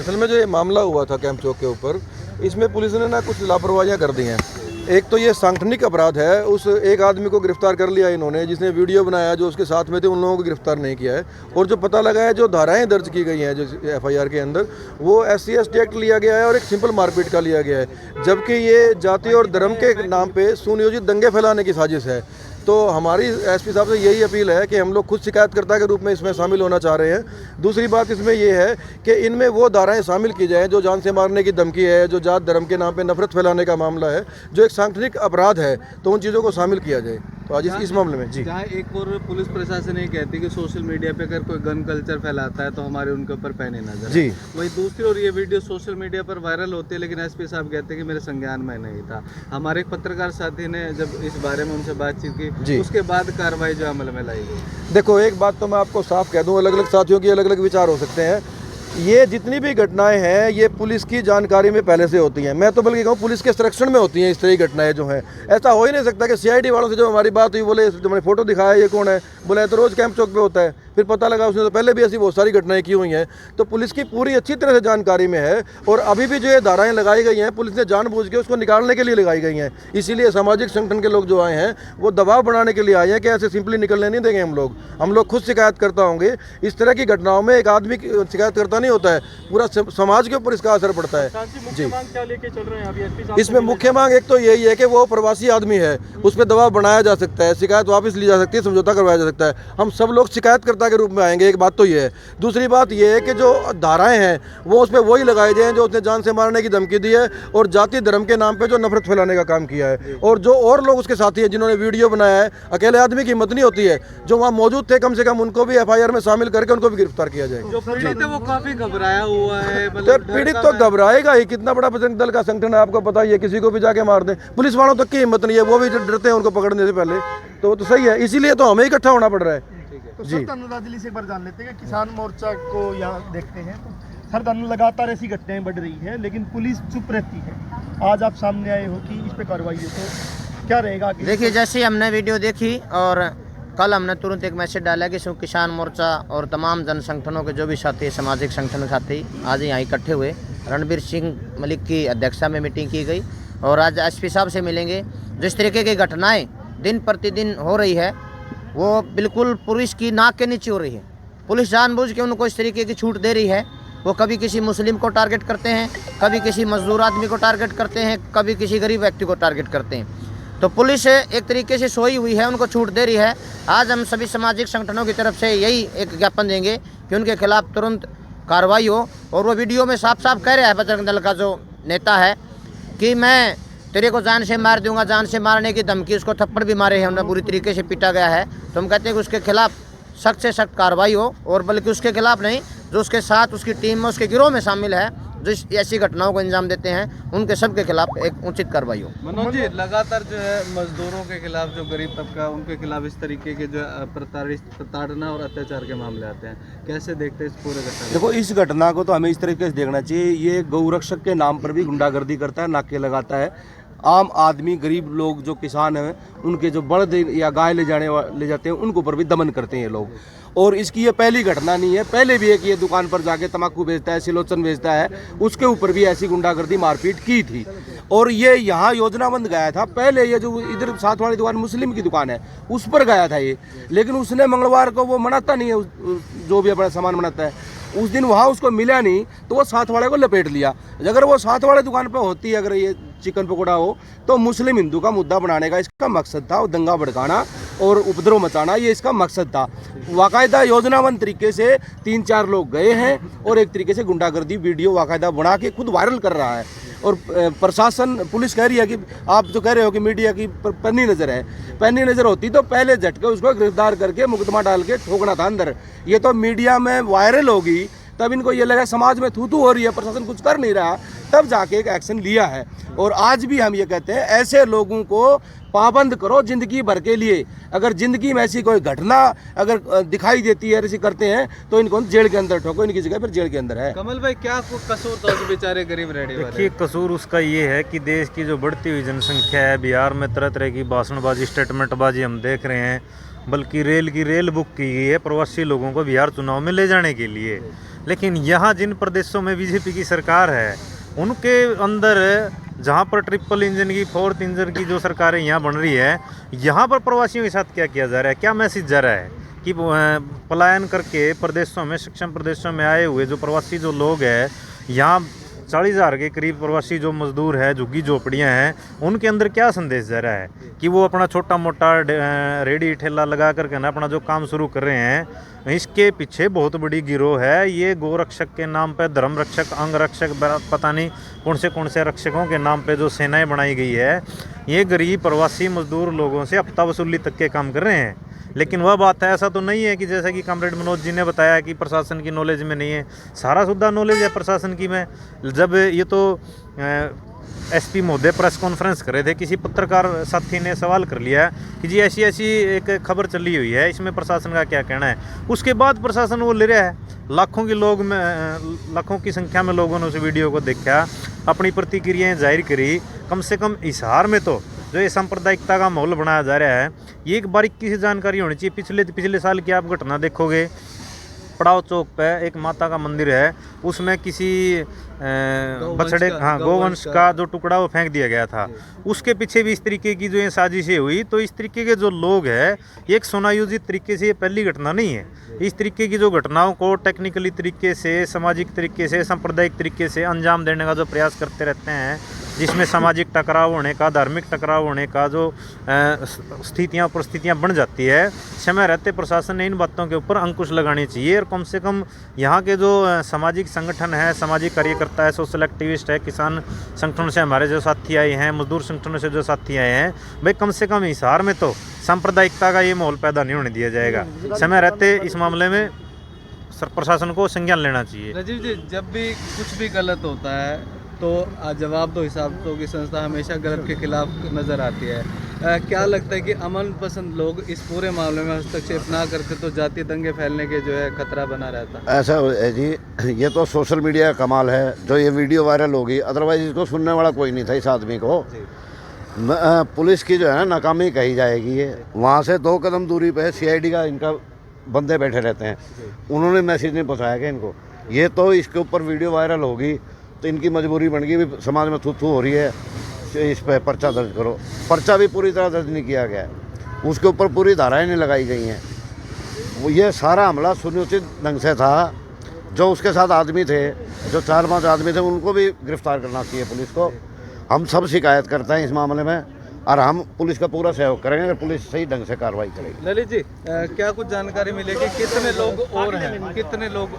असल में जो ये मामला हुआ था कैंप चौक के ऊपर, इसमें पुलिस ने ना कुछ लापरवाहियाँ कर दी हैं। एक तो ये सांगठनिक अपराध है, उस एक आदमी को गिरफ्तार कर लिया इन्होंने जिसने वीडियो बनाया, जो उसके साथ में थे उन लोगों को गिरफ्तार नहीं किया है। और जो पता लगा है, जो धाराएं दर्ज की गई हैं जो एफआईआर के अंदर, वो SC/ST एक्ट लिया गया है और एक सिंपल मारपीट का लिया गया है, जबकि ये जाति और धर्म के नाम पे सुनियोजित दंगे फैलाने की साजिश है। तो हमारी एसपी साहब से यही अपील है कि हम लोग खुद शिकायतकर्ता के रूप में इसमें शामिल होना चाह रहे हैं। दूसरी बात इसमें यह है कि इनमें वो धाराएं शामिल की जाएं जो जान से मारने की धमकी है, जो जात धर्म के नाम पे नफरत फैलाने का मामला है, जो एक सांगठनिक अपराध है, तो उन चीज़ों को शामिल किया जाए। तो आज इस मामले में जी जहाँ एक और पुलिस प्रशासन ये कहती है कि सोशल मीडिया पे अगर कोई गन कल्चर फैलाता है तो हमारे उनके ऊपर पैनी नजर जी, वही दूसरी और ये वीडियो सोशल मीडिया पर वायरल होती है, लेकिन एसपी साहब कहते हैं कि मेरे संज्ञान में नहीं था। हमारे एक पत्रकार साथी ने जब इस बारे में उनसे बातचीत की, उसके बाद कार्रवाई जो अमल में लाई गई। देखो एक बात तो मैं आपको साफ कह दूं, अलग अलग साथियों की अलग अलग विचार हो सकते हैं। ये जितनी भी घटनाएं हैं ये पुलिस की जानकारी में पहले से होती हैं। मैं तो बल्कि कहूँ पुलिस के संरक्षण में होती हैं इस तरह की घटनाएं जो हैं। ऐसा हो ही नहीं सकता कि CID वालों से जो हमारी बात हुई, बोले जो मैंने फोटो दिखाया ये कौन है, बोले तो रोज़ कैंप चौक पे होता है, फिर पता लगा उसने तो पहले भी ऐसी बहुत सारी घटनाएं की हुई हैं। तो पुलिस की पूरी अच्छी तरह से जानकारी में है और अभी भी जो ये धाराएं लगाई गई हैं पुलिस ने जानबूझ के उसको निकालने के लिए लगाई गई हैं। इसीलिए सामाजिक संगठन के लोग जो आए हैं वो दबाव बनाने के लिए आए हैं कि ऐसे सिंपली निकलने नहीं देंगे हम लोग खुद शिकायतकर्ता होंगे। इस तरह की घटनाओं में एक आदमी शिकायतकर्ता नहीं होता है, पूरा समाज के ऊपर इसका असर पड़ता है। जी, क्या लेके चल रहे हैं अभी इसमें मुख्य मांग एक तो यही है कि वो प्रवासी आदमी है, उस पर दबाव बनाया जा सकता है, शिकायत वापस ली जा सकती है, समझौता करवाया जा सकता है। हम सब लोग शिकायतकर्ता के रूप में आएंगे, एक बात तो ये है। दूसरी बात ये है कि जो धाराएं हैं वो उस पर वही लगाई जाएं जो उसने जान से मारने की धमकी दी है और जाति धर्म के नाम पे जो नफरत फैलाने का काम किया है। और जो और लोग उसके साथी हैं जिन्होंने वीडियो बनाया है, अकेले आदमी की हिम्मत नहीं होती है, जो वहाँ मौजूद थे कम से कम उनको भी FIR में शामिल करके उनको भी गिरफ्तार किया जाए। जो पीड़ित है वो काफी घबराया हुआ है। तो पीड़ित तो घबराएगा ही, कितना बड़ा बजरंग दल का संगठन है आपको पता ही है, किसी को भी जाके मार दे। पुलिस वालों तक की हिम्मत नहीं है, वो भी डरते हैं उनको पकड़ने से पहले। तो सही है, इसीलिए तो हमें इकट्ठा होना पड़ रहा है। तो सर धनुला दिल्ली से एक बार जान लेते हैं कि किसान मोर्चा को यहाँ देखते हैं तो हर दिन लगातार ऐसी घटनाएं बढ़ रही है, लेकिन पुलिस चुप रहती है। आज आप सामने आए हो कि इस पे कार्रवाई हो, तो क्या रहेगा? देखिए, जैसे हमने वीडियो देखी और कल हमने तुरंत एक मैसेज डाला कि किसान मोर्चा और तमाम जन संगठनों के जो भी साथी, सामाजिक संगठनों साथी आज यहाँ इकट्ठे हुए। रणबीर सिंह मलिक की अध्यक्षता में मीटिंग की गई और आज SP साहब से मिलेंगे। जिस तरीके की घटनाएं दिन प्रतिदिन हो रही है वो बिल्कुल पुलिस की नाक के नीचे हो रही है। पुलिस जानबूझ के उनको इस तरीके की छूट दे रही है। वो कभी किसी मुस्लिम को टारगेट करते हैं, कभी किसी मजदूर आदमी को टारगेट करते हैं, कभी किसी गरीब व्यक्ति को टारगेट करते हैं। तो पुलिस एक तरीके से सोई हुई है, उनको छूट दे रही है। आज हम सभी सामाजिक संगठनों की तरफ से यही एक ज्ञापन देंगे कि उनके खिलाफ तुरंत कार्रवाई हो। और वो वीडियो में साफ साफ कह रहा है बजरंग दल का जो नेता है कि मैं तेरे को जान से मार दूंगा, जान से मारने की धमकी, उसको थप्पड़ भी मारे हैं, उन्हें बुरी तरीके से पीटा गया है। तो हम कहते हैं कि उसके खिलाफ सख्त से सख्त कार्रवाई हो, और बल्कि उसके खिलाफ नहीं, जो उसके साथ उसकी टीम में उसके गिरोह में शामिल है जो ऐसी घटनाओं को अंजाम देते हैं, उनके सब के खिलाफ एक उचित कार्रवाई हो। मनोज जी, लगातार जो है मजदूरों के खिलाफ, जो गरीब तबका उनके खिलाफ इस तरीके के जो प्रताड़ना और अत्याचार के मामले आते हैं, कैसे देखते हैं इस पूरे घटना? देखो, इस घटना को तो हमें इस तरीके से देखना चाहिए। ये गौरक्षक के नाम पर भी गुंडागर्दी करता है, नाके लगाता है। आम आदमी, गरीब लोग जो किसान हैं, उनके जो बड़द या गाय ले जाते हैं, उनको पर भी दमन करते हैं ये लोग। और इसकी ये पहली घटना नहीं है, पहले भी एक ये दुकान पर जाके तम्बाकू बेचता है, सिलोचन बेचता है, उसके ऊपर भी ऐसी गुंडागर्दी मारपीट की थी। और ये यहाँ योजनाबंद गया था पहले, ये जो इधर साथ वाली दुकान मुस्लिम की दुकान है उस पर गया था ये, लेकिन उसने मंगलवार को वो मनाता नहीं है, जो भी अपना सामान बनाता है, उस दिन वहाँ उसको मिला नहीं तो वो साथ वाले को लपेट लिया। अगर वो साथ वाले दुकान पर होती, अगर ये चिकन पकौड़ा हो, तो मुस्लिम हिंदू का मुद्दा बनाने का इसका मकसद था, और दंगा भड़काना और उपद्रव मचाना, ये इसका मकसद था। वाकायदा योजनाबंद तरीके से 3-4 लोग गए हैं और एक तरीके से गुंडागर्दी वीडियो वाकायदा बना के खुद वायरल कर रहा है। और प्रशासन, पुलिस कह रही है कि आप जो कह रहे हो कि मीडिया की पन्नी नज़र है, पन्नी नज़र होती तो पहले झटके उसको गिरफ्तार करके मुकदमा डाल के ठोकना था अंदर। ये तो मीडिया में वायरल होगी तब इनको ये लगा समाज में थू हो रही है, प्रशासन कुछ कर नहीं रहा, तब जाके एक एक्शन लिया है। और आज भी हम ये कहते हैं ऐसे लोगों को पाबंद करो जिंदगी भर के लिए। अगर जिंदगी में ऐसी कोई घटना अगर दिखाई देती है, ऐसी करते हैं, तो इनको जेल के अंदर ठोको, इनकी जगह फिर जेल के अंदर है। कमल भाई, क्या कसूर था उस बेचारे गरीब रेडी वाले? देखिए, कसूर उसका ये है कि देश की जो बढ़ती हुई जनसंख्या है, बिहार में तरह तरह की भाषणबाजी, स्टेटमेंटबाजी हम देख रहे हैं। बल्कि रेल की रेल बुक की गई है प्रवासी लोगों को बिहार चुनाव में ले जाने के लिए। लेकिन यहाँ जिन प्रदेशों में बीजेपी की सरकार है उनके अंदर जहाँ पर ट्रिपल इंजन की, फोर्थ इंजन की जो सरकारें यहाँ बन रही है, यहाँ पर प्रवासियों के साथ क्या किया जा रहा है, क्या मैसेज जा रहा है कि पलायन करके प्रदेशों में, सक्षम प्रदेशों में आए हुए जो प्रवासी जो लोग हैं, यहाँ 40,000 के करीब प्रवासी जो मजदूर है, झुग्गी झोपड़ियाँ हैं, उनके अंदर क्या संदेश जा रहा है कि वो अपना छोटा मोटा रेडी ठेला लगा करके ना अपना जो काम शुरू कर रहे हैं। इसके पीछे बहुत बड़ी गिरोह है, ये गोरक्षक के नाम पे, धर्म रक्षक, अंग रक्षक, पता नहीं कौन से रक्षकों के नाम पे जो सेनाएं बनाई गई है, ये गरीब प्रवासी मजदूर लोगों से हफ्ता वसूली तक के काम कर रहे हैं। लेकिन वह बात है, ऐसा तो नहीं है कि जैसा कि कॉमरेड मनोज जी ने बताया कि प्रशासन की नॉलेज में नहीं है, सारा सुद्धा नॉलेज है प्रशासन की में। जब ये तो एसपी महोदय प्रेस कॉन्फ्रेंस कर रहे थे, किसी पत्रकार साथी ने सवाल कर लिया कि जी ऐसी ऐसी एक खबर चली हुई है, इसमें प्रशासन का क्या कहना है। उसके बाद प्रशासन वो ले रहा है, लाखों की संख्या में लोगों ने उस वीडियो को देखा, अपनी प्रतिक्रियाएं जाहिर करी। कम से कम हिसार में तो जो ये सांप्रदायिकता का माहौल बनाया जा रहा है, ये एक बारीकी से जानकारी होनी चाहिए। पिछले साल की आप घटना देखोगे, पड़ाव चौक पे एक माता का मंदिर है, उसमें किसी बछड़े, हाँ, गोवंश का जो टुकड़ा वो फेंक दिया गया था। उसके पीछे भी इस तरीके की जो ये साजिशें हुई, तो इस तरीके के जो लोग हैं, एक सुनायोजित तरीके से ये पहली घटना नहीं है। इस तरीके की जो घटनाओं को टेक्निकली तरीके से, सामाजिक तरीके से, सांप्रदायिक तरीके से अंजाम देने का जो प्रयास करते रहते हैं, जिसमें सामाजिक टकराव होने का, धार्मिक टकराव होने का जो स्थितियाँ परिस्थितियाँ बन जाती है, समय रहते प्रशासन ने इन बातों के ऊपर अंकुश लगानी चाहिए। और कम से कम यहाँ के जो सामाजिक संगठन है, सामाजिक कार्यकर्ता है, सोशल एक्टिविस्ट है, किसान संगठनों से हमारे जो साथी आए हैं, मजदूर संगठनों से जो साथी आए हैं, भाई कम से कम हिसार में तो सांप्रदायिकता का ये माहौल पैदा नहीं होने दिया जाएगा। समय रहते इस मामले में प्रशासन को संज्ञान लेना चाहिए। राजीव जी, जब भी कुछ भी गलत होता है तो जवाब दो हिसाब तो की संस्था हमेशा गलत के खिलाफ नज़र आती है। क्या लगता है कि अमन पसंद लोग इस पूरे मामले में हस्तक्षेप ना करते तो जातीय दंगे फैलने के जो है खतरा बना रहता? ऐसा है जी, ये तो सोशल मीडिया का कमाल है जो ये वीडियो वायरल होगी, अदरवाइज इसको सुनने वाला कोई नहीं था इस आदमी को। पुलिस की जो है ना नाकामी कही जाएगी। ये वहाँ से 2 कदम दूरी पे CID का इनका बंदे बैठे रहते हैं, उन्होंने मैसेज नहीं पहुँचाया कि इनको, ये तो इसके ऊपर वीडियो वायरल होगी तो इनकी मजबूरी बन गई, भी समाज में थू हो रही है, इस पर पर्चा दर्ज करो। पर्चा भी पूरी तरह दर्ज नहीं किया गया, उसके ऊपर पूरी धाराएं नहीं लगाई गई हैं। वो ये सारा हमला सुनियोजित ढंग से था। जो उसके साथ आदमी थे, जो 4-5 आदमी थे, उनको भी गिरफ्तार करना चाहिए पुलिस को। हम सब शिकायत करते हैं इस मामले में, और हम पुलिस का पूरा सहयोग करेंगे अगर पुलिस सही ढंग से कार्रवाई करेगी। ललित जी, क्या कुछ जानकारी मिलेगी कितने लोग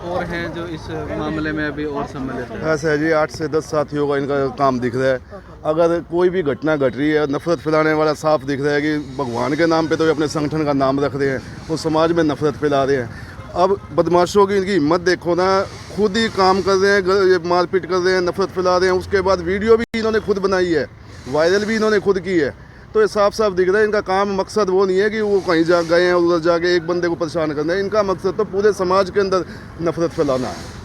और हैं जो इस मामले में अभी और सम्मिलित हैं? ऐसा है जी, 8 से 10 साथियों का इनका काम दिख रहा है। अगर कोई भी घटना घट रही है, नफरत फैलाने वाला साफ दिख रहा है कि भगवान के नाम पे तो अपने संगठन का नाम रख रहे हैं, वो समाज में नफरत फैला रहे हैं। अब बदमाशों की इनकी हिम्मत देखो ना, खुद ही काम कर रहे हैं, मारपीट कर रहे हैं, नफरत फैला रहे हैं। उसके बाद वीडियो भी इन्होंने खुद बनाई है, वायरल भी इन्होंने खुद की है। तो ये साफ साफ दिख रहा है इनका काम, मकसद वो नहीं है कि वो कहीं जा गए हैं उधर जाके एक बंदे को परेशान करना है। इनका मकसद तो पूरे समाज के अंदर नफरत फैलाना है।